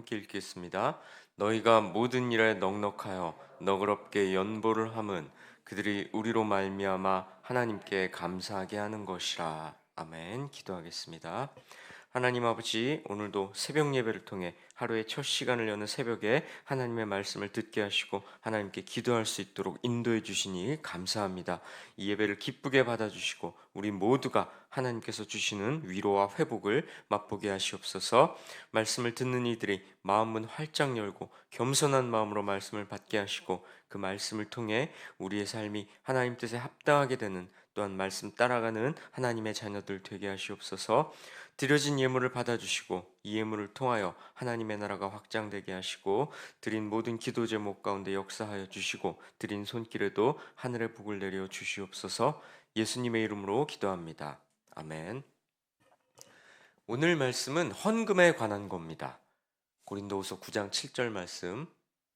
함께 읽겠습니다. 너희가 모든 일에 넉넉하여 너그럽게 연보를 함은 그들이 우리로 말미암아 하나님께 감사하게 하는 것이라. 아멘. 기도하겠습니다. 하나님 아버지, 오늘도 새벽 예배를 통해 하루의 첫 시간을 여는 새벽에 하나님의 말씀을 듣게 하시고 하나님께 기도할 수 있도록 인도해 주시니 감사합니다. 이 예배를 기쁘게 받아주시고 우리 모두가 하나님께서 주시는 위로와 회복을 맛보게 하시옵소서. 말씀을 듣는 이들이 마음문 활짝 열고 겸손한 마음으로 말씀을 받게 하시고 그 말씀을 통해 우리의 삶이 하나님 뜻에 합당하게 되는, 또한 말씀 따라가는 하나님의 자녀들 되게 하시옵소서. 드려진 예물을 받아주시고 이 예물을 통하여 하나님의 나라가 확장되게 하시고 드린 모든 기도 제목 가운데 역사하여 주시고 드린 손길에도 하늘의 복을 내려 주시옵소서. 예수님의 이름으로 기도합니다. 아멘. 오늘 말씀은 헌금에 관한 겁니다. 고린도후서 9장 7절 말씀,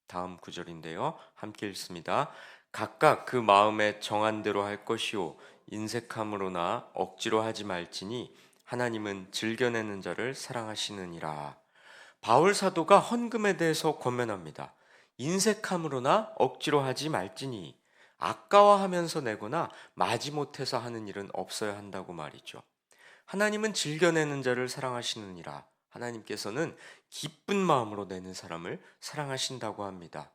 다음 구절인데요. 함께 읽습니다. 각각 그 마음에 정한 대로 할 것이요 인색함으로나 억지로 하지 말지니 하나님은 즐겨내는 자를 사랑하시느니라. 바울 사도가 헌금에 대해서 권면합니다. 인색함으로나 억지로 하지 말지니, 아까워하면서 내거나 마지못해서 하는 일은 없어야 한다고 말이죠. 하나님은 즐겨내는 자를 사랑하시느니라. 하나님께서는 기쁜 마음으로 내는 사람을 사랑하신다고 합니다.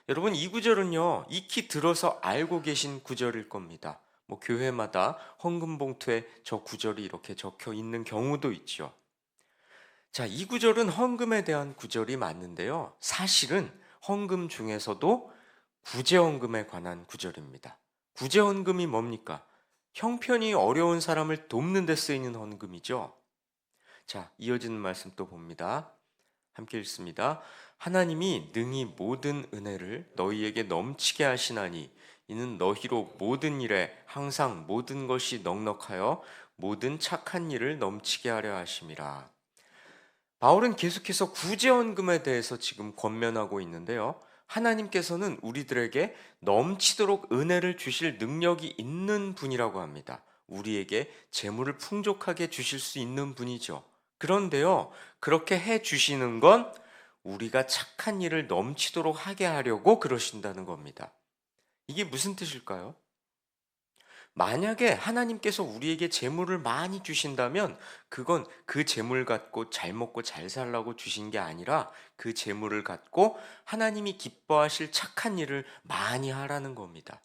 여러분, 이 구절은요, 익히 들어서 알고 계신 구절일 겁니다. 교회마다 헌금 봉투에 저 구절이 이렇게 적혀 있는 경우도 있죠. 자, 이 구절은 헌금에 대한 구절이 맞는데요. 사실은 헌금 중에서도 구제헌금에 관한 구절입니다. 구제헌금이 뭡니까? 형편이 어려운 사람을 돕는 데 쓰이는 헌금이죠. 자, 이어지는 말씀 또 봅니다. 함께 읽습니다. 하나님이 능히 모든 은혜를 너희에게 넘치게 하시나니 이는 너희로 모든 일에 항상 모든 것이 넉넉하여 모든 착한 일을 넘치게 하려 하심이라. 바울은 계속해서 구제헌금에 대해서 지금 권면하고 있는데요. 하나님께서는 우리들에게 넘치도록 은혜를 주실 능력이 있는 분이라고 합니다. 우리에게 재물을 풍족하게 주실 수 있는 분이죠. 그런데요, 그렇게 해 주시는 건 우리가 착한 일을 넘치도록 하게 하려고 그러신다는 겁니다. 이게 무슨 뜻일까요? 만약에 하나님께서 우리에게 재물을 많이 주신다면 그건 그 재물 갖고 잘 먹고 잘 살라고 주신 게 아니라 그 재물을 갖고 하나님이 기뻐하실 착한 일을 많이 하라는 겁니다.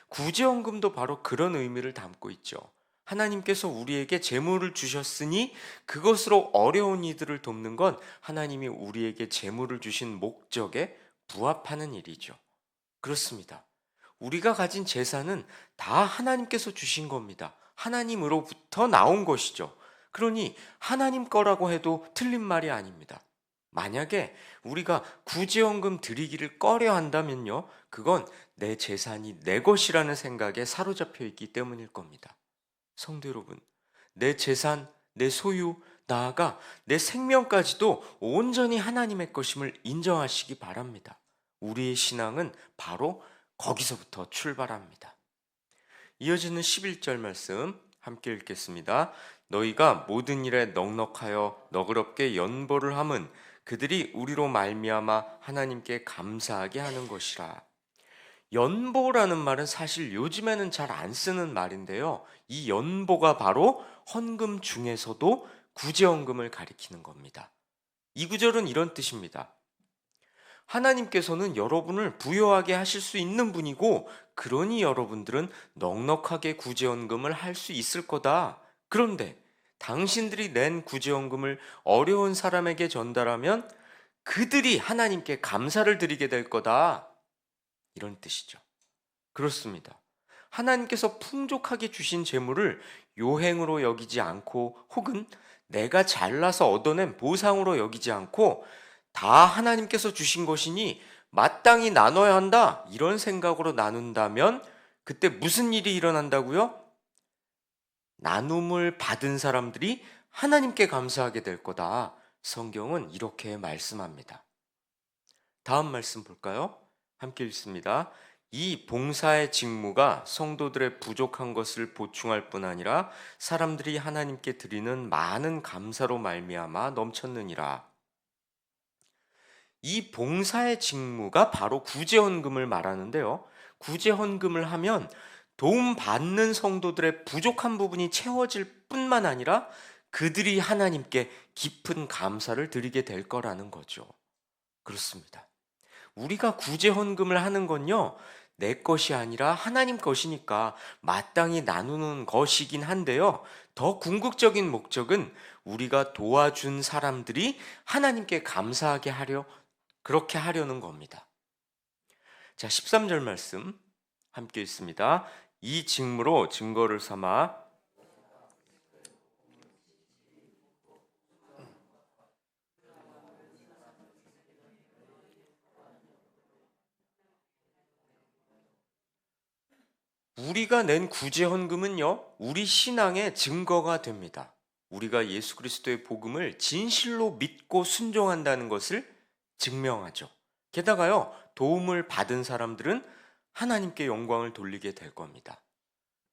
구제헌금도 바로 그런 의미를 담고 있죠. 하나님께서 우리에게 재물을 주셨으니 그것으로 어려운 이들을 돕는 건 하나님이 우리에게 재물을 주신 목적에 부합하는 일이죠. 그렇습니다. 우리가 가진 재산은 다 하나님께서 주신 겁니다. 하나님으로부터 나온 것이죠. 그러니 하나님 거라고 해도 틀린 말이 아닙니다. 만약에 우리가 구제헌금 드리기를 꺼려 한다면요, 그건 내 재산이 내 것이라는 생각에 사로잡혀 있기 때문일 겁니다. 성도 여러분, 내 재산, 내 소유, 나아가 내 생명까지도 온전히 하나님의 것임을 인정하시기 바랍니다. 우리의 신앙은 바로 거기서부터 출발합니다. 이어지는 11절 말씀 함께 읽겠습니다. 너희가 모든 일에 넉넉하여 너그럽게 연보를 함은 그들이 우리로 말미암아 하나님께 감사하게 하는 것이라. 연보라는 말은 사실 요즘에는 잘 안 쓰는 말인데요. 이 연보가 바로 헌금 중에서도 구제헌금을 가리키는 겁니다. 이 구절은 이런 뜻입니다. 하나님께서는 여러분을 부유하게 하실 수 있는 분이고, 그러니 여러분들은 넉넉하게 구제헌금을 할 수 있을 거다. 그런데 당신들이 낸 구제헌금을 어려운 사람에게 전달하면 그들이 하나님께 감사를 드리게 될 거다. 이런 뜻이죠. 그렇습니다. 하나님께서 풍족하게 주신 재물을 요행으로 여기지 않고, 혹은 내가 잘나서 얻어낸 보상으로 여기지 않고 다 하나님께서 주신 것이니 마땅히 나눠야 한다, 이런 생각으로 나눈다면 그때 무슨 일이 일어난다고요? 나눔을 받은 사람들이 하나님께 감사하게 될 거다. 성경은 이렇게 말씀합니다. 다음 말씀 볼까요? 함께 읽습니다. 이 봉사의 직무가 성도들의 부족한 것을 보충할 뿐 아니라 사람들이 하나님께 드리는 많은 감사로 말미암아 넘쳤느니라. 이 봉사의 직무가 바로 구제헌금을 말하는데요. 구제헌금을 하면 도움받는 성도들의 부족한 부분이 채워질 뿐만 아니라 그들이 하나님께 깊은 감사를 드리게 될 거라는 거죠. 그렇습니다. 우리가 구제헌금을 하는 건요, 내 것이 아니라 하나님 것이니까 마땅히 나누는 것이긴 한데요. 더 궁극적인 목적은 우리가 도와준 사람들이 하나님께 감사하게 그렇게 하려는 겁니다. 자, 13절 말씀 함께 있습니다. 이 직무로 증거를 삼아 우리가 낸 구제헌금은요, 우리 신앙의 증거가 됩니다. 우리가 예수 그리스도의 복음을 진실로 믿고 순종한다는 것을 증명하죠. 게다가요, 도움을 받은 사람들은 하나님께 영광을 돌리게 될 겁니다.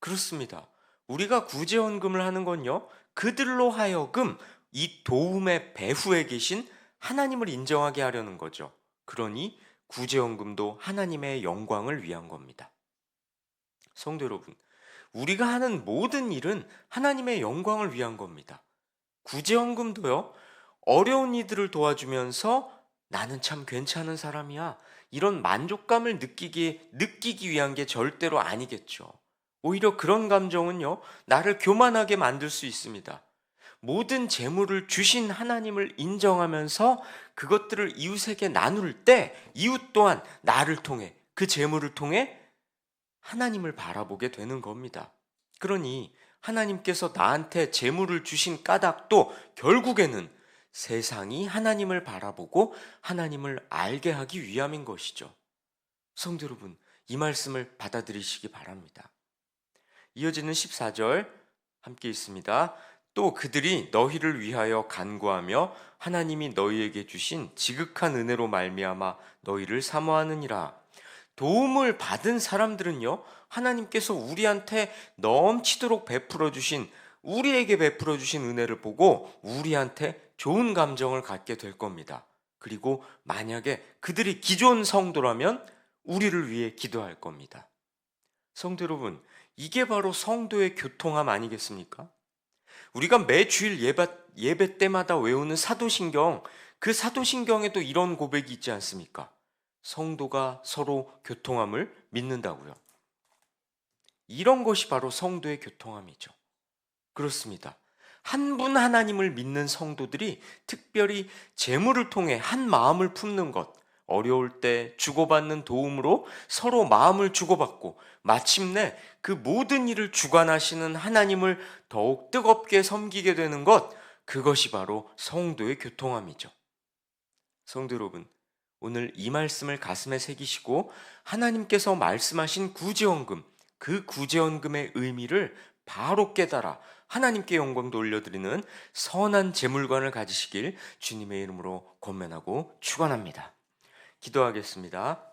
그렇습니다. 우리가 구제헌금을 하는 건요, 그들로 하여금 이 도움의 배후에 계신 하나님을 인정하게 하려는 거죠. 그러니 구제헌금도 하나님의 영광을 위한 겁니다. 성도 여러분, 우리가 하는 모든 일은 하나님의 영광을 위한 겁니다. 구제헌금도요, 어려운 이들을 도와주면서 나는 참 괜찮은 사람이야, 이런 만족감을 느끼기 위한 게 절대로 아니겠죠. 오히려 그런 감정은요, 나를 교만하게 만들 수 있습니다. 모든 재물을 주신 하나님을 인정하면서 그것들을 이웃에게 나눌 때 이웃 또한 나를 통해, 그 재물을 통해 하나님을 바라보게 되는 겁니다. 그러니 하나님께서 나한테 재물을 주신 까닭도 결국에는 세상이 하나님을 바라보고 하나님을 알게 하기 위함인 것이죠. 성도 여러분, 이 말씀을 받아들이시기 바랍니다. 이어지는 14절 함께 있습니다. 또 그들이 너희를 위하여 간구하며 하나님이 너희에게 주신 지극한 은혜로 말미암아 너희를 사모하느니라. 도움을 받은 사람들은요, 하나님께서 우리한테 넘치도록 우리에게 베풀어 주신 은혜를 보고 우리한테 좋은 감정을 갖게 될 겁니다. 그리고 만약에 그들이 기존 성도라면 우리를 위해 기도할 겁니다. 성도 여러분, 이게 바로 성도의 교통함 아니겠습니까? 우리가 매 주일 예배 때마다 외우는 사도신경, 그 사도신경에도 이런 고백이 있지 않습니까? 성도가 서로 교통함을 믿는다고요. 이런 것이 바로 성도의 교통함이죠. 그렇습니다. 한 분 하나님을 믿는 성도들이 특별히 재물을 통해 한 마음을 품는 것, 어려울 때 주고받는 도움으로 서로 마음을 주고받고 마침내 그 모든 일을 주관하시는 하나님을 더욱 뜨겁게 섬기게 되는 것, 그것이 바로 성도의 교통함이죠. 성도 여러분, 오늘 이 말씀을 가슴에 새기시고 하나님께서 말씀하신 구제헌금, 그 구제헌금의 의미를 바로 깨달아 하나님께 영광도 올려드리는 선한 재물관을 가지시길 주님의 이름으로 권면하고 축원합니다. 기도하겠습니다.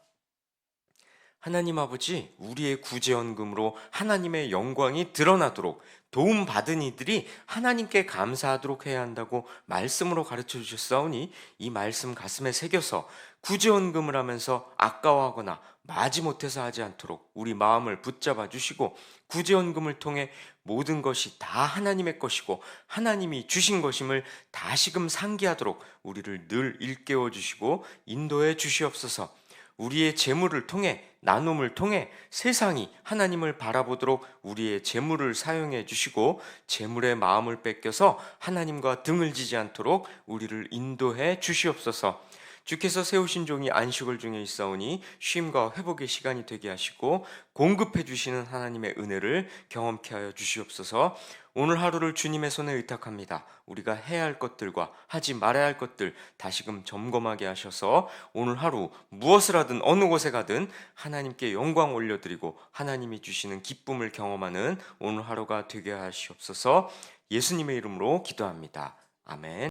하나님 아버지, 우리의 구제헌금으로 하나님의 영광이 드러나도록 도움받은 이들이 하나님께 감사하도록 해야 한다고 말씀으로 가르쳐 주셨사오니 이 말씀 가슴에 새겨서 구제헌금을 하면서 아까워하거나 마지못해서 하지 않도록 우리 마음을 붙잡아 주시고, 구제헌금을 통해 모든 것이 다 하나님의 것이고 하나님이 주신 것임을 다시금 상기하도록 우리를 늘 일깨워 주시고 인도해 주시옵소서. 우리의 재물을 통해, 나눔을 통해 세상이 하나님을 바라보도록 우리의 재물을 사용해 주시고, 재물의 마음을 뺏겨서 하나님과 등을 지지 않도록 우리를 인도해 주시옵소서. 주께서 세우신 종이 안식을 중에 있사오니 쉼과 회복의 시간이 되게 하시고 공급해 주시는 하나님의 은혜를 경험케 하여 주시옵소서. 오늘 하루를 주님의 손에 의탁합니다. 우리가 해야 할 것들과 하지 말아야 할 것들 다시금 점검하게 하셔서 오늘 하루 무엇을 하든 어느 곳에 가든 하나님께 영광 올려드리고 하나님이 주시는 기쁨을 경험하는 오늘 하루가 되게 하시옵소서. 예수님의 이름으로 기도합니다. 아멘.